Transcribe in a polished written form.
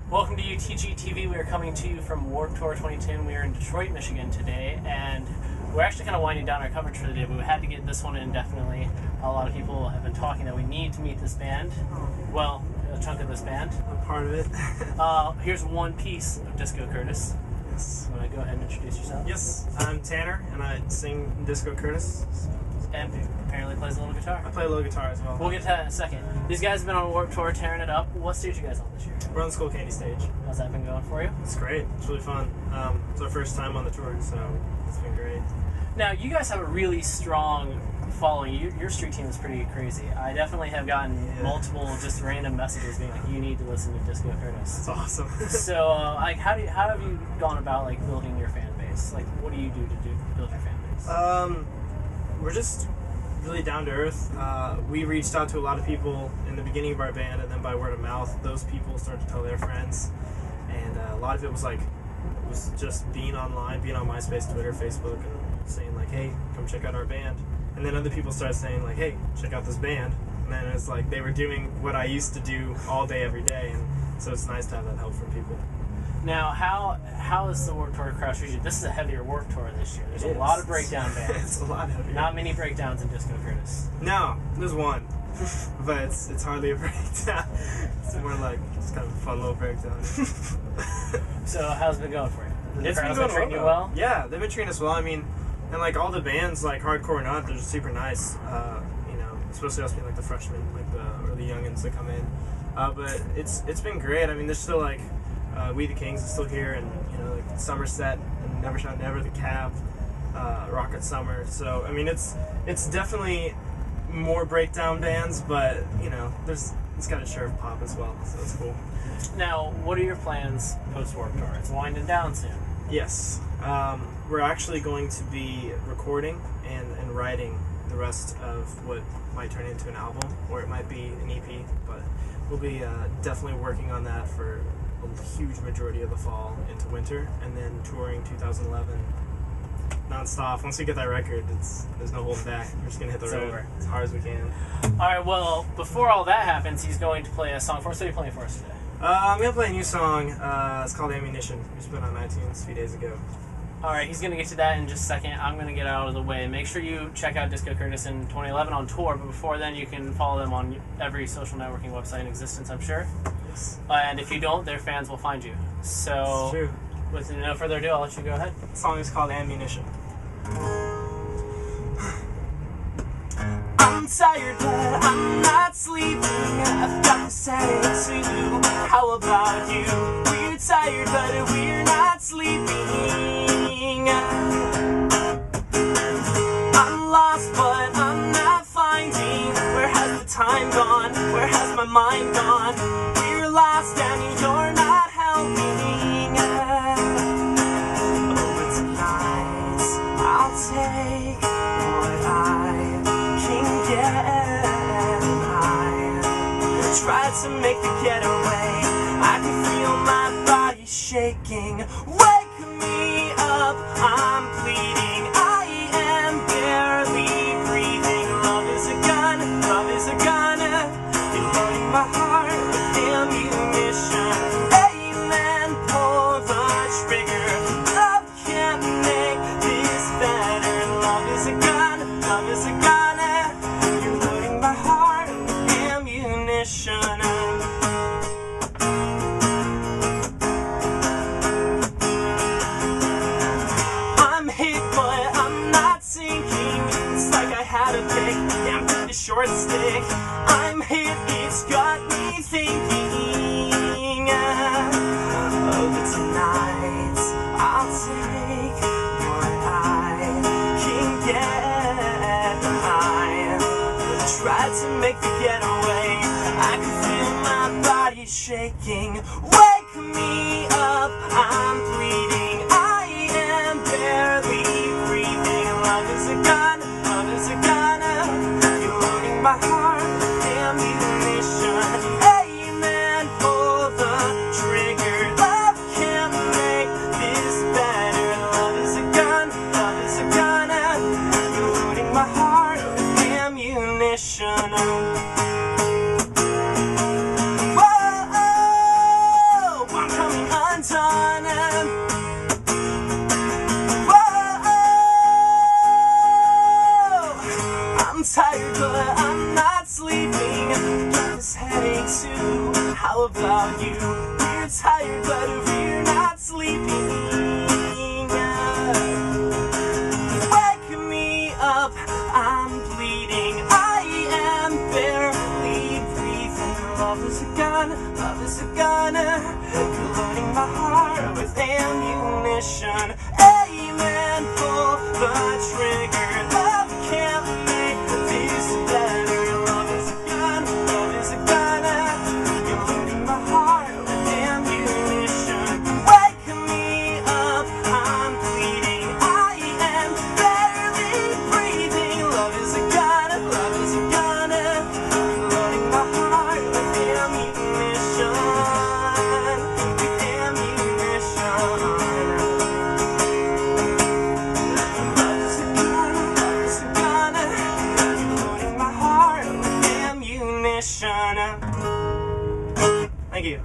Welcome to UTG TV. We are coming to you from Warped Tour 2010. We are in Detroit, Michigan today, and we're actually kind of winding down our coverage for the day, but we had to get this one in definitely. A lot of people have been talking that we need to meet this band. Well, a chunk of this band. I'm part of it. Here's one piece of Disco Curtis. Yes. You want to go ahead and introduce yourself? Yes, I'm Tanner, and I sing Disco Curtis. And apparently plays a little guitar. I play a little guitar as well. We'll get to that in a second. These guys have been on Warped Tour, tearing it up. What stage are you guys on this year? We're on the School Candy stage. How's that been going for you? It's great. It's really fun. It's our first time on the tour, so it's been great. Now, you guys have a really strong following. Your street team is pretty crazy. I definitely have gotten multiple just random messages being like, you need to listen to Disco Curtis. It's awesome. So, like, how have you gone about like building your fan base? Like, what do you do to build your fan base? We're just really down to earth. We reached out to a lot of people in the beginning of our band, and then by word of mouth, those people started to tell their friends, and a lot of it was just being online, being on MySpace, Twitter, Facebook, and saying like, hey, come check out our band. And then other people started saying like, hey, check out this band. And then it's like they were doing what I used to do all day, every day, and so it's nice to have that help from people. Now, how is the Warped Tour crowd treated? This is a heavier Warped Tour this year. There's a lot of breakdown bands. It's a lot heavier. Not many breakdowns in Disco Curtis. No, there's one, but it's hardly a breakdown. It's more like just kind of a fun little breakdown. So how's it been going for you? It's been going treating you well? Yeah, they've been treating us well. I mean, and like all the bands, like hardcore or not, they're just super nice. You know, especially us being like the freshmen, like or the youngins that come in. But it's been great. I mean, there's still like We the Kings is still here, and you know, like Somerset and Never Shout Never, the Cab, Rocket Summer. So I mean, it's definitely more breakdown bands, but you know, it's got a share of pop as well, so it's cool. Now, what are your plans post Warped Tour? It's winding down soon. Yes, we're actually going to be recording and writing the rest of what might turn into an album, or it might be an EP, but we'll be definitely working on that for a huge majority of the fall into winter, and then touring 2011 non-stop. Once we get that record, there's no holding back. We're just gonna hit the road over as hard as we can. Alright, well, before all that happens, he's going to play a song for us. What are you playing for us today? I'm gonna play a new song. It's called Ammunition. We just put it on iTunes a few days ago. Alright, he's going to get to that in just a second. I'm going to get out of the way. Make sure you check out Disco Curtis in 2011 on tour, but before then you can follow them on every social networking website in existence, I'm sure. Yes. And if you don't, their fans will find you. So, It's true. with no further ado, I'll let you go ahead. The song is called Ammunition. I'm tired, but I'm not sleeping. I've got this attitude. How about you? We're tired, but we're not sleeping. I'm lost, but I'm not finding. Where has the time gone? Where has my mind gone? We're lost and you're not helping. Oh, but tonight I'll take what I can get. I tried to make the getaway. I can feel my body shaking. Wake me up, I'm pleading. I am barely breathing. Love is a gun, love is a gun. You're loading my heart with ammunition. Amen, pull the trigger. Love can't make this better. Love is a gun, love is a gun. You're loading my heart with ammunition. I'm hit, but I'm not sinking. It's like I had a big, damn pretty short stick. I'm hit, it's got me thinking. Oh, but tonight I'll take what I can get. I tried to make the getaway. I can feel my body shaking. Wake me up, I'm bleeding. I am barely breathing. Love is a gun, love is a gun. You're loading my heart with ammunition. Amen, pull the trigger. Love can't make this better. Love is a gun, love is a gun. You're loading my heart with ammunition. Whoa, but I'm not sleeping. Got this headache too. How about you? We're tired, but we're not sleeping. Wake me up, I'm bleeding. I am barely breathing. Love is a gun, love is a gun. You're loading my heart with ammunition. Amen, pull the trigger. Love can't make this better. Love is a gun, love is a gun. You're loading my heart with ammunition. Wake me up, I'm bleeding. I am barely breathing. Love is a gun, love is a gun. You're loading my heart with ammunition. With ammunition. Love is a gun, love is a gun. You're loading my heart with ammunition. Thank you.